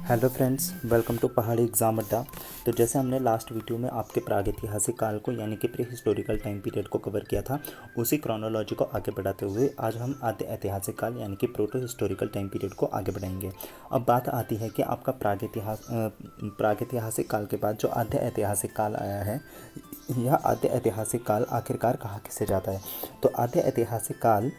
Hello friends, welcome to पहाड़ी exam अड्डा। तो जैसे हमने लास्ट वीडियो में आपके प्रागैतिहासिक काल को यानी कि प्री हिस्टोरिकल टाइम पीरियड को कवर किया था, उसी क्रोनोलॉजी को आगे बढ़ाते हुए आज हम आद्य ऐतिहासिक काल यानी कि प्रोटो हिस्टोरिकल टाइम पीरियड को आगे बढ़ाएंगे। अब बात आती है कि आपका प्रागैतिहासिक काल के बाद जो आद्य ऐतिहासिक काल आया है, यह आद्य ऐतिहासिक काल आखिरकार कहाँ किसे जाता है। तो आद्य ऐतिहासिक काल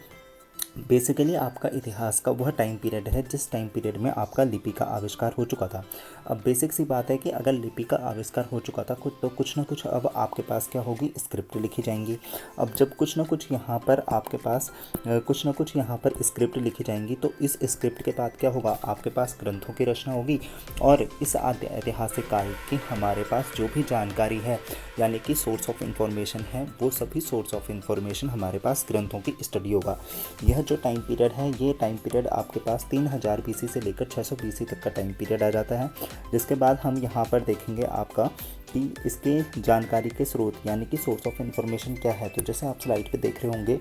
बेसिकली आपका इतिहास का वह टाइम पीरियड है जिस टाइम पीरियड में आपका लिपि का आविष्कार हो चुका था। अब बेसिक सी बात है कि अगर लिपि का आविष्कार हो चुका था तो कुछ ना कुछ अब आपके पास क्या होगी, स्क्रिप्ट लिखी जाएंगी। अब जब कुछ ना कुछ यहाँ पर आपके पास कुछ ना कुछ यहाँ पर स्क्रिप्ट लिखी जाएंगी तो इस स्क्रिप्ट के बाद क्या होगा, आपके पास ग्रंथों की रचना होगी। और इस आद्य ऐतिहासिक काल की हमारे पास जो भी जानकारी है यानी कि सोर्स ऑफ इंफॉर्मेशन है, वो सभी सोर्स ऑफ इंफॉर्मेशन हमारे पास ग्रंथों की स्टडी होगा। यह जो टाइम पीरियड है, ये टाइम पीरियड आपके पास 3000 बीसी से लेकर 600 बीसी तक का टाइम पीरियड आ जाता है। जिसके बाद हम यहाँ पर देखेंगे आपका कि इसके जानकारी के स्रोत यानी कि सोर्स ऑफ इन्फॉर्मेशन क्या है। तो जैसे आप स्लाइड पे देख रहे होंगे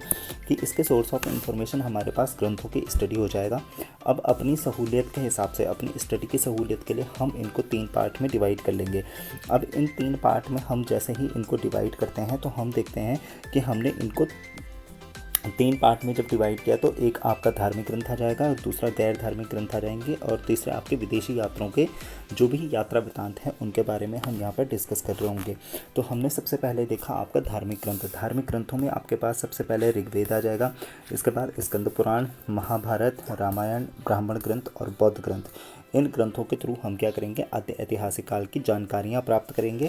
कि इसके सोर्स ऑफ इन्फॉर्मेशन हमारे पास ग्रंथों की स्टडी हो जाएगा। अब अपनी सहूलियत के हिसाब से, अपनी स्टडी की सहूलियत के लिए हम इनको 3 पार्ट में डिवाइड कर लेंगे। अब इन 3 पार्ट में हम जैसे ही इनको डिवाइड करते हैं तो हम देखते हैं कि हमने इनको 3 पार्ट में जब डिवाइड किया तो एक आपका धार्मिक ग्रंथ आ जाएगा और दूसरा गैर धार्मिक ग्रंथ आ जाएंगे और तीसरे आपके विदेशी यात्राओं के जो भी यात्रा वृत्तांत हैं उनके बारे में हम यहाँ पर डिस्कस कर रहे होंगे। तो हमने सबसे पहले देखा आपका धार्मिक ग्रंथ। धार्मिक ग्रंथों में आपके पास सबसे पहले ऋग्वेद आ जाएगा, इसके बाद स्कंद पुराण, महाभारत, रामायण, ब्राह्मण ग्रंथ और बौद्ध ग्रंथ। इन ग्रंथों के थ्रू हम क्या करेंगे, आद्य ऐतिहासिक काल की जानकारियाँ प्राप्त करेंगे।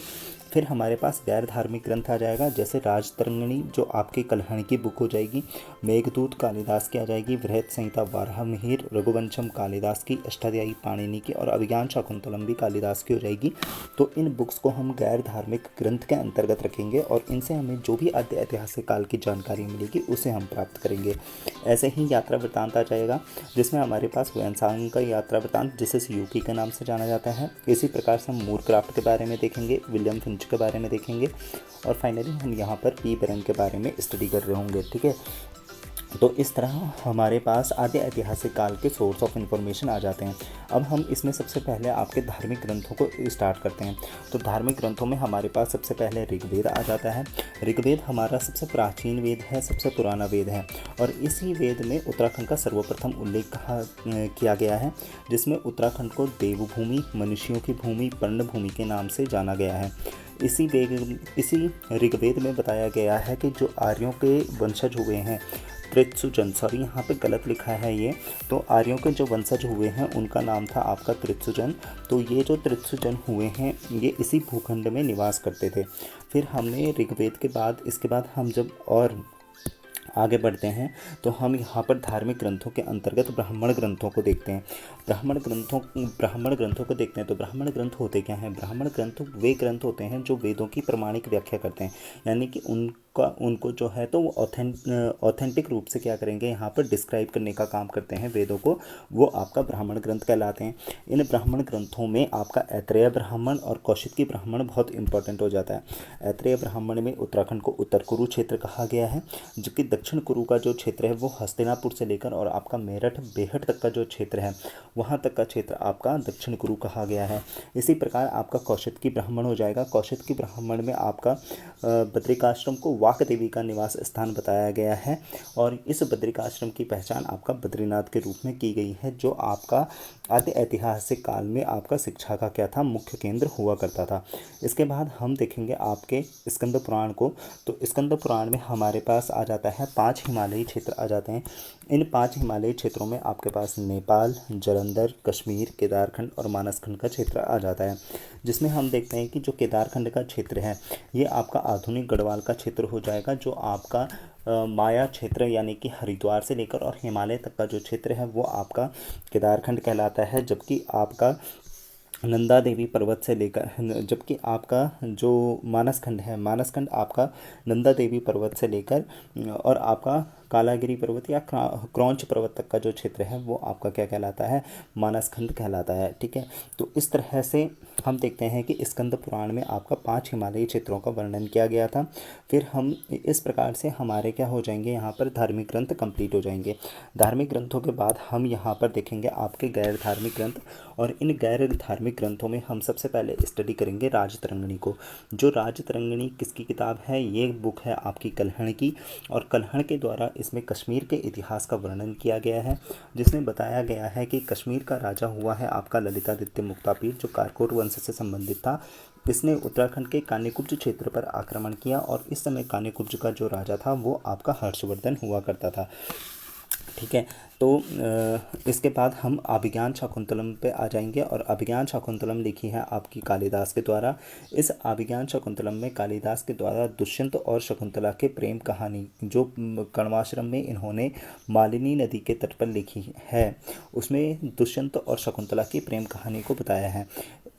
फिर हमारे पास गैर धार्मिक ग्रंथ आ जाएगा, जैसे राजतरंगिणी जो आपकी कल्हण की बुक हो जाएगी, मेघदूत कालिदास की आ जाएगी, बृहत संहिता वाराहमिहिर, रघुवंशम कालिदास की, अष्टाध्यायी पाणिनि की और अभिज्ञान शाकुंतलम भी कालिदास की हो जाएगी। तो इन बुक्स को हम गैर धार्मिक ग्रंथ के अंतर्गत रखेंगे और इनसे हमें जो भी आद्य ऐतिहासिक काल की जानकारी मिलेगी उसे हम प्राप्त करेंगे। ऐसे ही यात्रा वृत्तांत आ जाएगा, जिसमें हमारे पास वेन्सांग का यात्रा वृत्तांत जिसे सियूकी के नाम से जाना जाता है। इसी प्रकार से हम मूरक्राफ्ट के बारे में देखेंगे, विलियम फिंच के बारे में देखेंगे और फाइनली हम यहाँ पर पी बेरंग के बारे में स्टडी कर रहे होंगे। ठीक है, तो इस तरह हमारे पास आद्य ऐतिहासिक काल के सोर्स ऑफ इंफॉर्मेशन आ जाते हैं। अब हम इसमें सबसे पहले आपके धार्मिक ग्रंथों को स्टार्ट करते हैं। तो धार्मिक ग्रंथों में हमारे पास सबसे पहले ऋग्वेद आ जाता है। ऋग्वेद हमारा सबसे प्राचीन वेद है, सबसे पुराना वेद है और इसी वेद में उत्तराखंड का सर्वप्रथम उल्लेख किया गया है, जिसमें उत्तराखंड को देवभूमि, मनुष्यों की भूमि, पर्णभूमि के नाम से जाना गया है। इसी ऋग्वेद में बताया गया है कि जो आर्यों के वंशज हुए हैं, त्रित्सुजन, सॉरी यहाँ पे गलत लिखा है ये, तो आर्यों के जो वंशज हुए हैं उनका नाम था आपका त्रित्सुजन। तो ये जो त्रित्सुजन हुए हैं ये इसी भूखंड में निवास करते थे। फिर हमने ऋग्वेद के बाद इसके बाद हम जब और आगे बढ़ते हैं तो हम यहाँ पर धार्मिक ग्रंथों के अंतर्गत ब्राह्मण ग्रंथों को देखते हैं। ब्राह्मण ग्रंथों को देखते हैं तो ब्राह्मण ग्रंथ होते क्या हैं। ब्राह्मण ग्रंथ वे ग्रंथ होते हैं जो वेदों की प्रमाणिक व्याख्या करते हैं, यानी कि उनको जो है तो वो ऑथेंटिक रूप से क्या करेंगे, यहाँ पर डिस्क्राइब करने का काम करते हैं वेदों को, वो आपका ब्राह्मण ग्रंथ कहलाते हैं। इन ब्राह्मण ग्रंथों में आपका ऐत्रेय ब्राह्मण और कौशिकी ब्राह्मण बहुत इंपॉर्टेंट हो जाता है। ऐत्रेय ब्राह्मण में उत्तराखंड को उत्तर कुरु क्षेत्र कहा गया है, जबकि दक्षिण कुरु का जो क्षेत्र है वो हस्तिनापुर से लेकर और आपका मेरठ बेहट तक का जो क्षेत्र है वहाँ तक का क्षेत्र आपका दक्षिण कुरु कहा गया है। इसी प्रकार आपका कौशिकी ब्राह्मण हो जाएगा। कौशिकी ब्राह्मण में आपका बद्रिकाश्रम को वाक देवी का निवास स्थान बताया गया है और इस बद्रिकाश्रम की पहचान आपका बद्रीनाथ के रूप में की गई है, जो आपका आद्य ऐतिहासिक काल में आपका शिक्षा का क्या था, मुख्य केंद्र हुआ करता था। इसके बाद हम देखेंगे आपके स्कंद पुराण को। तो स्कंद पुराण में हमारे पास आ जाता है 5 हिमालयी क्षेत्र आ जाते हैं। इन 5 हिमालयी क्षेत्रों में आपके पास नेपाल, जालंधर, कश्मीर, केदारखंड और मानसखंड का क्षेत्र आ जाता है, जिसमें हम देखते हैं कि जो केदारखंड का क्षेत्र है ये आपका आधुनिक गढ़वाल का क्षेत्र हो जाएगा, जो आपका माया क्षेत्र यानी कि हरिद्वार से लेकर और हिमालय तक का जो क्षेत्र है वो आपका केदारखंड कहलाता है। जबकि आपका नंदा देवी पर्वत से लेकर जबकि आपका जो मानसखंड है, मानसखंड आपका नंदा देवी पर्वत से लेकर और आपका कालागिरी पर्वत या क्रौंच पर्वत तक का जो क्षेत्र है वो आपका क्या कहलाता है, मानसखंड कहलाता है। ठीक है, तो इस तरह से हम देखते हैं कि स्कंद पुराण में आपका 5 हिमालयी क्षेत्रों का वर्णन किया गया था। फिर हम इस प्रकार से हमारे क्या हो जाएंगे, यहाँ पर धार्मिक ग्रंथ कंप्लीट हो जाएंगे। धार्मिक ग्रंथों के बाद हम यहाँ पर देखेंगे आपके गैर धार्मिक ग्रंथ, और इन गैर धार्मिक ग्रंथों में हम सबसे पहले स्टडी करेंगे राजतरंगिणी को। जो राजतरंगिणी किसकी किताब है, ये बुक है आपकी कल्हण की, और कल्हण के द्वारा इसमें कश्मीर के इतिहास का वर्णन किया गया है, जिसमें बताया गया है कि कश्मीर का राजा हुआ है आपका ललितादित्य मुक्तापीड, जो कारकोट वंश से संबंधित था। इसने उत्तराखंड के कान्यकुब्ज क्षेत्र पर आक्रमण किया, और इस समय कान्यकुब्ज का जो राजा था वो आपका हर्षवर्धन हुआ करता था। ठीक है, तो इसके बाद हम अभिज्ञान शाकुंतलम पे आ जाएंगे, और अभिज्ञान शाकुंतलम लिखी है आपकी कालिदास के द्वारा। इस अभिज्ञान शाकुंतलम में कालिदास के द्वारा दुष्यंत और शकुंतला के प्रेम कहानी, जो कण्वाश्रम में इन्होंने मालिनी नदी के तट पर लिखी है, उसमें दुष्यंत और शकुंतला की प्रेम कहानी को बताया है।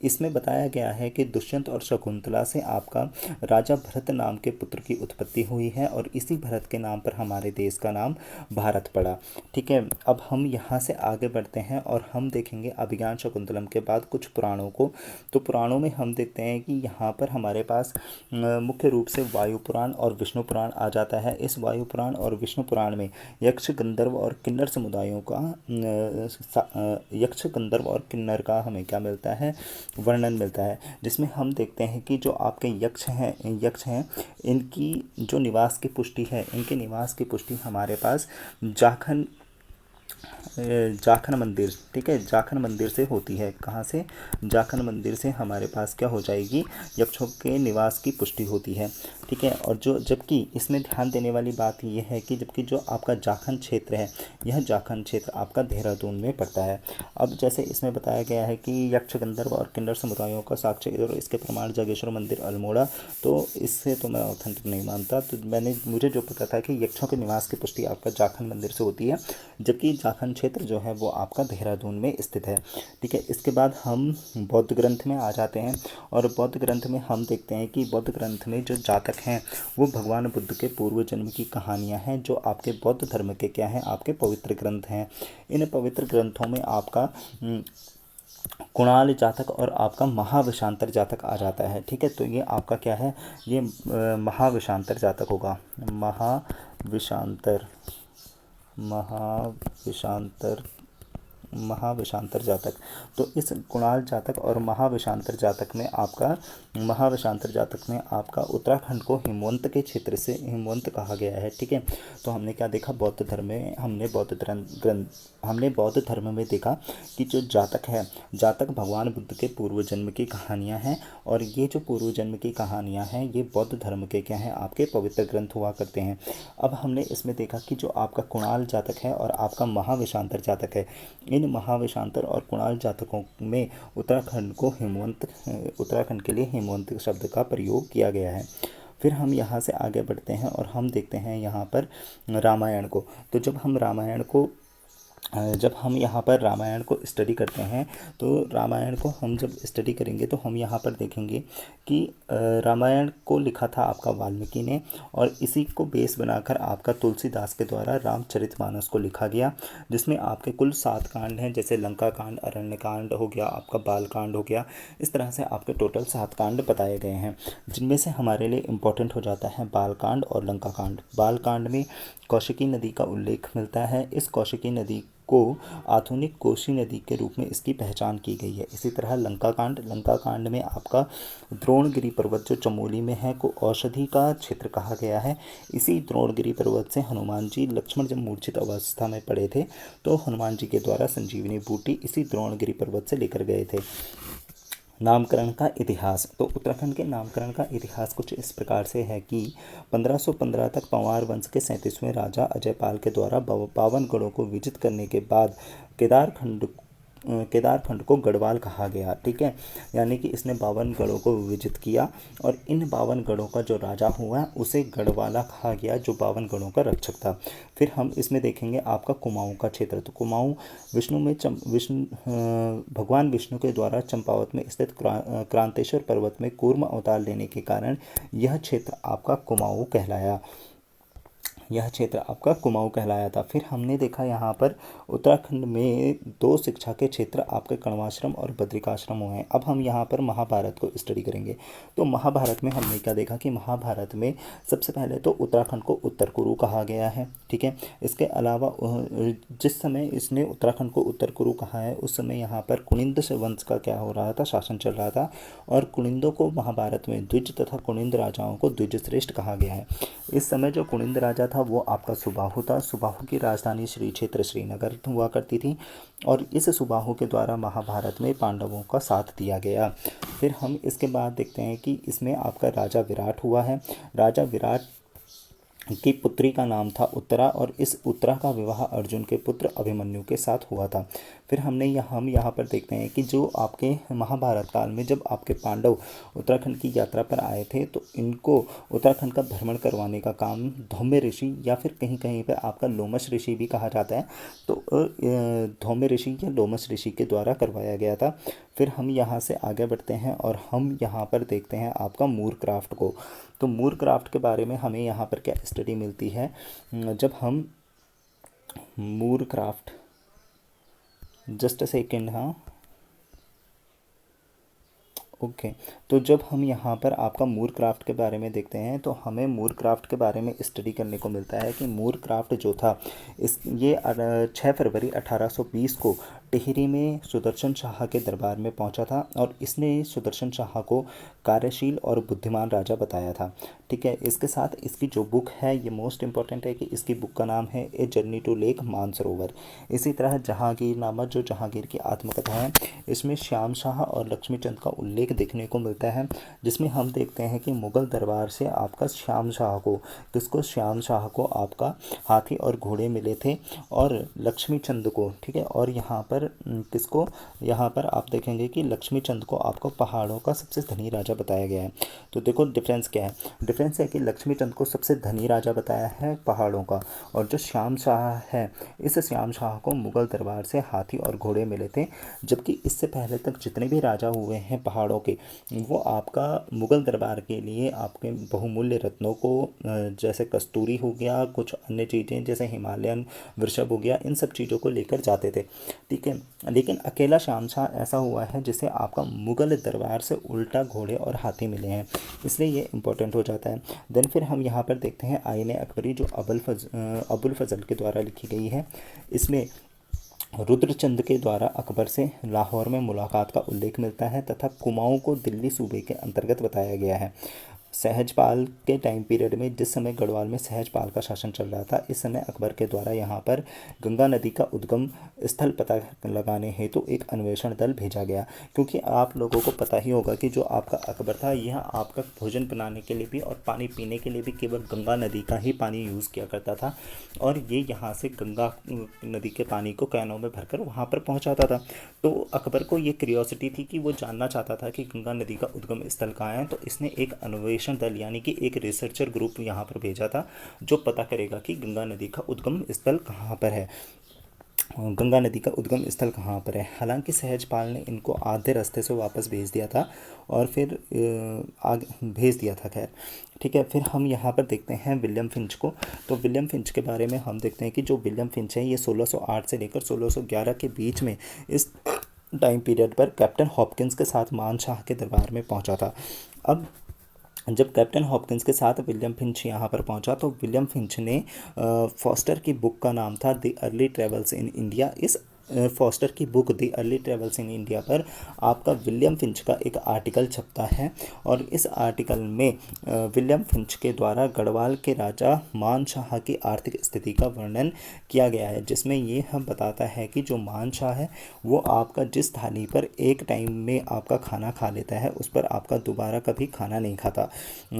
इसमें बताया गया है कि दुष्यंत और शकुंतला से आपका राजा भरत नाम के पुत्र की उत्पत्ति हुई है, और इसी भरत के नाम पर हमारे देश का नाम भारत पड़ा। ठीक है, अब हम यहाँ से आगे बढ़ते हैं और हम देखेंगे अभिज्ञान शाकुंतलम के बाद कुछ पुराणों को। तो पुराणों में हम देखते हैं कि यहाँ पर हमारे पास मुख्य रूप से वायु पुराण और विष्णु पुराण आ जाता है। इस वायु पुराण और विष्णु पुराण में यक्ष गंधर्व और किन्नर समुदायों का यक्ष गंधर्व और किन्नर का हमें क्या मिलता है, वर्णन मिलता है, जिसमें हम देखते हैं कि जो आपके यक्ष हैं इनकी जो निवास की पुष्टि है, इनके निवास की पुष्टि हमारे पास जाखन मंदिर, ठीक है, जाखन मंदिर से होती है। कहाँ से, जाखन मंदिर से हमारे पास क्या हो जाएगी, यक्षों के निवास की पुष्टि होती है। ठीक है, और जो जबकि इसमें ध्यान देने वाली बात यह है कि जबकि जो आपका जाखन क्षेत्र है, यह जाखन क्षेत्र आपका देहरादून में पड़ता है। अब जैसे इसमें बताया गया है कि यक्ष गंधर्व और किन्नर समुदायों का साक्ष्य और इसके प्रमाण जागेश्वर मंदिर अल्मोड़ा, तो इससे तो मैं ऑथेंटिक नहीं मानता। तो मुझे जो पता था कि यक्षों के निवास की पुष्टि आपका जाखन मंदिर से होती है, जबकि जाखन क्षेत्र जो है वो आपका देहरादून में स्थित है। ठीक है, इसके बाद हम बौद्ध ग्रंथ में आ जाते हैं, और बौद्ध ग्रंथ में हम देखते हैं कि बौद्ध ग्रंथ में जो जातक हैं वो भगवान बुद्ध के पूर्व जन्म की कहानियाँ हैं, जो आपके बौद्ध धर्म के क्या हैं, आपके पवित्र ग्रंथ हैं। इन पवित्र ग्रंथों में आपका कुणाल जातक और आपका महाविषांतर जातक आ जाता है। ठीक है, तो ये आपका क्या है, ये महाविषांतर जातक होगा, महाविषांतर जातक। तो इस कुणाल जातक और महाविषांतर जातक में आपका उत्तराखंड को हिमवंत के क्षेत्र से हिमवंत कहा गया है। ठीक है, तो हमने क्या देखा, बौद्ध धर्म में हमने बौद्ध धर्म में देखा कि जो जातक है, जातक भगवान बुद्ध के पूर्व जन्म की कहानियाँ हैं, और ये जो पूर्व जन्म की कहानियाँ हैं ये बौद्ध धर्म के क्या हैं, आपके पवित्र ग्रंथ हुआ करते हैं। अब हमने इसमें देखा कि जो आपका कुणाल जातक है और आपका महाविषांतर जातक है, इन महाविषांतर और कुणाल जातकों में उत्तराखंड के लिए हिमवंत शब्द का प्रयोग किया गया है। फिर हम यहाँ से आगे बढ़ते हैं और हम देखते हैं यहाँ पर रामायण को। तो जब हम यहाँ पर रामायण को स्टडी करते हैं, तो रामायण को हम जब स्टडी करेंगे तो हम यहाँ पर देखेंगे कि रामायण को लिखा था आपका वाल्मीकि ने, और इसी को बेस बनाकर आपका तुलसीदास के द्वारा रामचरितमानस को लिखा गया, जिसमें आपके कुल 7 कांड हैं, जैसे लंका कांड, अरण्य कांड हो गया, आपका बाल कांड हो गया। इस तरह से आपके टोटल 7 कांड बताए गए हैं, जिनमें से हमारे लिए इम्पोर्टेंट हो जाता है बाल कांड और लंका कांड। बाल कांड में कौशिकी नदी का उल्लेख मिलता है। इस कौशिकी नदी को आधुनिक कोसी नदी के रूप में इसकी पहचान की गई है। इसी तरह लंका कांड में आपका द्रोणगिरी पर्वत जो चमोली में है को औषधि का क्षेत्र कहा गया है। इसी द्रोणगिरी पर्वत से हनुमान जी, लक्ष्मण जब मूर्छित अवस्था में पड़े थे तो हनुमान जी के द्वारा संजीवनी बूटी इसी द्रोणगिरी पर्वत से लेकर गए थे। नामकरण का इतिहास, तो उत्तराखंड के नामकरण का इतिहास कुछ इस प्रकार से है कि 1515 तक पंवार वंश के 37वें राजा अजयपाल के द्वारा 52 गढ़ों को विजित करने के बाद केदारखंड को गढ़वाल कहा गया। ठीक है, यानी कि इसने 52 गढ़ों को विजित किया, और इन 52 गढ़ों का जो राजा हुआ उसे गढ़वाला कहा गया, जो 52 गढ़ों का रक्षक था। फिर हम इसमें देखेंगे आपका कुमाऊं का क्षेत्र। तो कुमाऊं भगवान विष्णु के द्वारा चंपावत में स्थित क्रांतेश्वर पर्वत में कूर्म अवतार लेने के कारण यह क्षेत्र आपका कुमाऊं कहलाया। यह क्षेत्र आपका कुमाऊं कहलाया था। फिर हमने देखा यहाँ पर उत्तराखंड में दो शिक्षा के क्षेत्र आपके कण्वाश्रम और बद्रिकाश्रम हुए हैं। अब हम यहाँ पर महाभारत को स्टडी करेंगे। तो महाभारत में हमने क्या देखा कि महाभारत में सबसे पहले तो उत्तराखंड को उत्तर कुरु कहा गया है, ठीक है। इसके अलावा जिस समय इसने उत्तराखंड को उत्तर कुरु कहा है उस समय यहाँ पर कुनिंद वंश का क्या हो रहा था, शासन चल रहा था। और कुनिंदों को महाभारत में द्विज तथा कुनिंद राजाओं को द्विज श्रेष्ठ कहा गया है। इस समय जो कुनिंद राजा था वो आपका सुबाहु था। सुबाहु की राजधानी श्री क्षेत्र श्रीनगर हुआ करती थी और इस सुबाहु के द्वारा महाभारत में पांडवों का साथ दिया गया। फिर हम इसके बाद देखते हैं कि इसमें आपका राजा विराट हुआ है। राजा विराट की पुत्री का नाम था उत्तरा और इस उत्तरा का विवाह अर्जुन के पुत्र अभिमन्यु के साथ हुआ था। फिर हम यहाँ पर देखते हैं कि जो आपके महाभारत काल में जब आपके पांडव उत्तराखंड की यात्रा पर आए थे तो इनको उत्तराखंड का भ्रमण करवाने का काम धौम्य ऋषि या फिर कहीं कहीं पर आपका लोमश ऋषि भी कहा जाता है, तो धौम्य ऋषि या लोमश ऋषि के द्वारा करवाया गया था। फिर हम यहाँ से आगे बढ़ते हैं और हम यहाँ पर देखते हैं आपका मूर क्राफ्ट को। तो मूर क्राफ्ट के बारे में हमें यहाँ पर क्या स्टडी मिलती है, जब हम मूर क्राफ्ट, जस्ट अ सेकेंड, हाँ ओके तो जब हम यहाँ पर आपका मूर क्राफ्ट के बारे में देखते हैं तो हमें मूर क्राफ्ट के बारे में स्टडी करने को मिलता है कि मूर क्राफ्ट जो था ये 6 फरवरी 1820 को टिहरी में सुदर्शन शाह के दरबार में पहुंचा था और इसने सुदर्शन शाह को कार्यशील और बुद्धिमान राजा बताया था, ठीक है। इसके साथ इसकी जो बुक है ये मोस्ट इंपॉर्टेंट है कि इसकी बुक का नाम है a journey to lake Mansarovar. इसी तरह जहांगीर नामक जो जहांगीर की आत्मकथा है इसमें श्याम शाह और लक्ष्मीचंद का उल्लेख देखने को मिलता है, जिसमें हम देखते हैं कि मुगल दरबार से आपका श्याम शाह को आपका हाथी और घोड़े मिले थे और लक्ष्मीचंद को, ठीक है। और यहाँ पर किसको, यहाँ पर आप देखेंगे कि लक्ष्मीचंद को आपको पहाड़ों का सबसे धनी राजा बताया गया है। तो देखो डिफरेंस क्या है, डिफरेंस है कि लक्ष्मीचंद को सबसे धनी राजा बताया है पहाड़ों का, और जो श्याम शाह है इस श्याम शाह को मुगल दरबार से हाथी और घोड़े मिले थे। जबकि इससे पहले तक जितने भी राजा हुए हैं पहाड़ों के वो आपका मुगल दरबार के लिए आपके बहुमूल्य रत्नों को जैसे कस्तूरी हो गया, कुछ अन्य चीज़ें जैसे हिमालयन वृषभ हो गया, इन सब चीज़ों को लेकर जाते थे, ठीक है। लेकिन अकेला श्याम शाह ऐसा हुआ है जिसे आपका मुगल दरबार से उल्टा घोड़े और हाथी मिले हैं, इसलिए ये इंपॉर्टेंट हो जाता है। देन फिर हम यहाँ पर देखते हैं आईने अकबरी जो अबुल फजल के द्वारा लिखी गई है। इसमें रुद्रचंद के द्वारा अकबर से लाहौर में मुलाकात का उल्लेख मिलता है तथा कुमाऊं को दिल्ली सूबे के अंतर्गत बताया गया है। सहजपाल के टाइम पीरियड में जिस समय गढ़वाल में सहजपाल का शासन चल रहा था इस समय अकबर के द्वारा यहाँ पर गंगा नदी का उद्गम स्थल पता लगाने हेतु तो एक अन्वेषण दल भेजा गया, क्योंकि आप लोगों को पता ही होगा कि जो आपका अकबर था यह आपका भोजन बनाने के लिए भी और पानी पीने के लिए भी केवल गंगा नदी का ही पानी यूज़ किया करता था और ये यहाँ से गंगा नदी के पानी को कैनों में भरकर वहाँ पर पहुँचाता था। तो अकबर को ये क्यूरियोसिटी थी कि वो जानना चाहता था कि गंगा नदी का उद्गम स्थल कहाँ है, तो इसने एक अन्वेषण दल यानी कि एक रिसर्चर ग्रुप यहाँ पर भेजा था जो पता करेगा कि गंगा नदी का उद्गम स्थल कहाँ पर है, गंगा नदी का उद्गम स्थल कहाँ पर है। हालांकि सहजपाल ने इनको आधे रास्ते से वापस भेज दिया था और फिर आगे भेज दिया था, खैर ठीक है। फिर हम यहाँ पर देखते हैं विलियम फिंच को। तो विलियम फिंच के बारे में हम देखते हैं कि जो विलियम फिंच है ये 1608 से लेकर 1611 के बीच में इस टाइम पीरियड पर कैप्टन हॉपकिंस के साथ मानशाह के दरबार में पहुँचा था। अब जब कैप्टन हॉपकिंस के साथ विलियम फिंच यहाँ पर पहुँचा तो विलियम फिंच ने फॉस्टर की बुक का नाम था the early travels in India. इस फॉस्टर की book the early travels in India पर आपका विलियम फिंच का एक आर्टिकल छपता है और इस आर्टिकल में विलियम फिंच के द्वारा गढ़वाल के राजा मानशाह की आर्थिक स्थिति का वर्णन किया गया है, जिसमें ये हम बताता है कि जो मानशाह है वो आपका जिस थाली पर एक टाइम में आपका खाना खा लेता है उस पर आपका दोबारा कभी खाना नहीं खाता,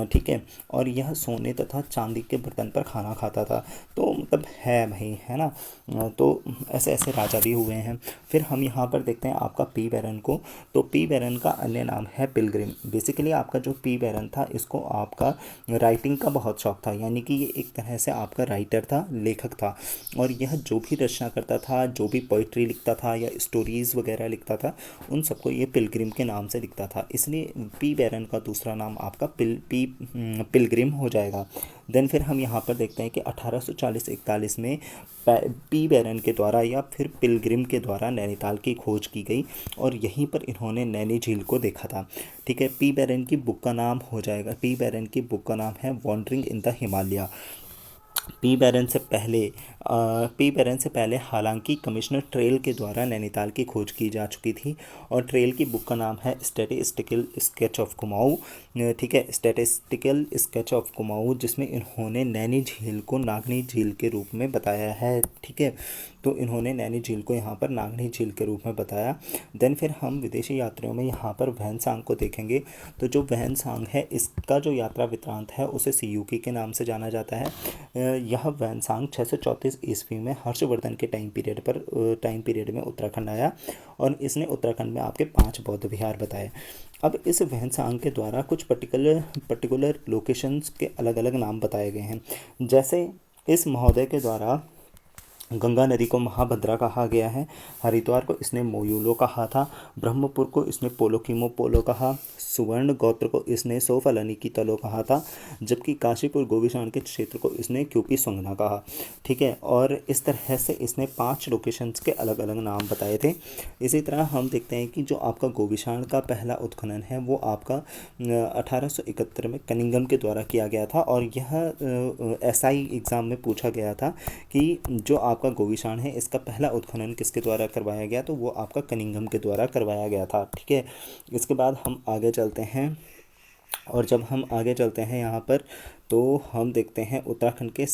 ठीक है। और यह सोने तथा चांदी के बर्तन पर खाना खाता था। तो मतलब है भाई, है ना। तो ऐसे ऐसे राजा भी हुए हैं। फिर हम यहाँ पर देखते हैं आपका पी बैरन को। तो पी बैरन का अन्य नाम है पिलग्रिम। बेसिकली आपका जो पी बैरन था इसको आपका राइटिंग का बहुत शौक था, यानी कि ये एक तरह से आपका राइटर था, लेखक था, और यह जो भी रचना करता था, जो भी पोइट्री लिखता था या स्टोरीज़ वगैरह लिखता था, उन सबको ये पिलग्रिम के नाम से लिखता था। इसलिए पी बैरन का दूसरा नाम आपका पिलग्रिम हो जाएगा। देन फिर हम यहाँ पर देखते हैं कि 1840-41 में पी बैरन के द्वारा या फिर पिलग्रिम के द्वारा नैनीताल की खोज की गई और यहीं पर इन्होंने नैनी झील को देखा था। ठीक है, पी बैरन की बुक का नाम हो जाएगा, पी बैरन की बुक का नाम है wandering in the Himalaya. P Barron से पहले हालांकि कमिश्नर ट्रेल के द्वारा नैनीताल की खोज की जा चुकी थी और ट्रेल की बुक का नाम है स्टैटिस्टिकल स्केच ऑफ कुमाऊँ। ठीक है, स्टैटिस्टिकल स्केच ऑफ कुमाऊँ, जिसमें इन्होंने नैनी झील को नागनी झील के रूप में बताया है। ठीक है, तो इन्होंने नैनी झील को यहाँ पर नागनी झील के रूप में बताया। देन फिर हम विदेशी यात्रियों में यहाँ पर वैनसांग को देखेंगे। तो जो वैनसांग है, इसका जो यात्रा वृत्तांत है उसे सियूकी के नाम से जाना जाता है। यह वैनसांग 634 ईस्वी में हर्षवर्धन के टाइम पीरियड में उत्तराखंड आया और इसने उत्तराखंड में आपके 5 बौद्ध विहार बताए। अब इस वैनसांग के द्वारा कुछ पर्टिकुलर लोकेशंस के अलग अलग नाम बताए गए हैं। जैसे इस महोदय के द्वारा गंगा नदी को महाभद्रा कहा गया है, हरिद्वार को इसने मोयूलो कहा था, ब्रह्मपुर को इसने पोलोकिमो पोलो कहा, सुवर्ण गोत्र को इसने सोफलनी की तलो कहा था, जबकि काशीपुर गोविशान के क्षेत्र को इसने क्यूपी संगना कहा। ठीक है, और इस तरह से इसने 5 लोकेशंस के अलग अलग नाम बताए थे। इसी तरह हम देखते हैं कि जो आपका गोविशान का पहला उत्खनन है वो आपका 1871 में कनिंगम के द्वारा किया गया था और यह एसआई एग्ज़ाम में पूछा गया था कि जो आपका गोविशान है इसका पहला उत्खनन किसके द्वारा करवाया गया, तो वो आपका कनिंगम के द्वारा करवाया गया था। ठीक है, इसके बाद हम आगे चलते हैं और जब हम आगे चलते हैं यहाँ पर तो हम देखते हैं उत्तराखंड के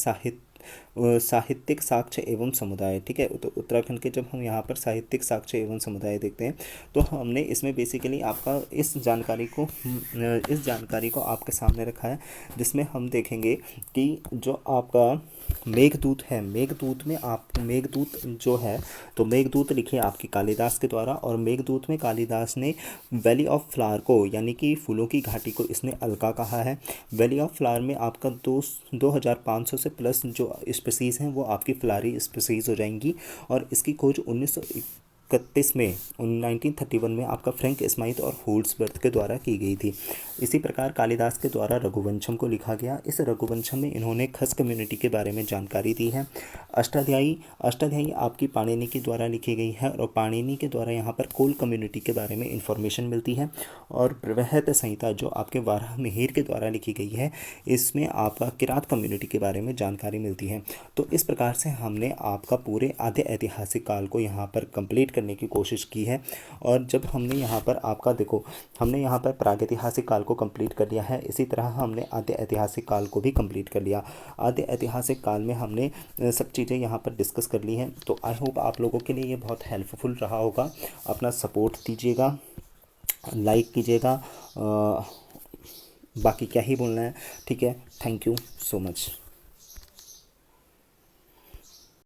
साहित्यिक साक्ष्य एवं समुदाय। ठीक है, तो उत्तराखंड के जब हम यहाँ पर साहित्यिक साक्ष्य एवं समुदाय देखते हैं तो हमने इसमें बेसिकली आपका इस जानकारी को आपके सामने रखा है, जिसमें हम देखेंगे कि जो आपका मेघदूत है, मेघदूत जो है, तो मेघदूत लिखे आपकी कालिदास के द्वारा और मेघदूत में कालिदास ने वैली ऑफ फ्लावर को यानी कि फूलों की घाटी को इसने अलका कहा है। वैली ऑफ फ्लावर में आपका 2500 से प्लस जो स्पीसीज़ हैं वो आपकी फ्लारी स्पीसीज़ हो जाएंगी और इसकी खोज 1931 में आपका फ्रैंक स्माइथ और होल्ड्सवर्थ के द्वारा की गई थी। इसी प्रकार कालिदास के द्वारा रघुवंशम को लिखा गया। इस रघुवंशम में इन्होंने खस कम्युनिटी के बारे में जानकारी दी है। अष्टाध्यायी आपकी पाणिनि के द्वारा लिखी गई है और पाणिनि के द्वारा यहाँ पर कोल कम्युनिटी के बारे में इंफॉर्मेशन मिलती है। और बृहत संहिता जो आपके वाराहमिहिर के द्वारा लिखी गई है, इसमें आपका किरात कम्युनिटी के बारे में जानकारी मिलती है। तो इस प्रकार से हमने आपका पूरे आधे ऐतिहासिक काल को यहाँ पर कंप्लीट करने की कोशिश की है। और जब हमने यहाँ पर आपका देखो, हमने यहाँ पर प्रागैतिहासिक काल को कंप्लीट कर लिया है, इसी तरह हमने आधे ऐतिहासिक काल को भी कंप्लीट कर लिया। आधे ऐतिहासिक काल में हमने सब चीज़ें यहाँ पर डिस्कस कर ली हैं। तो आई होप आप लोगों के लिए ये बहुत हेल्पफुल रहा होगा। अपना सपोर्ट दीजिएगा, लाइक कीजिएगा, बाकी क्या ही बोलना है। ठीक है, थैंक यू सो मच।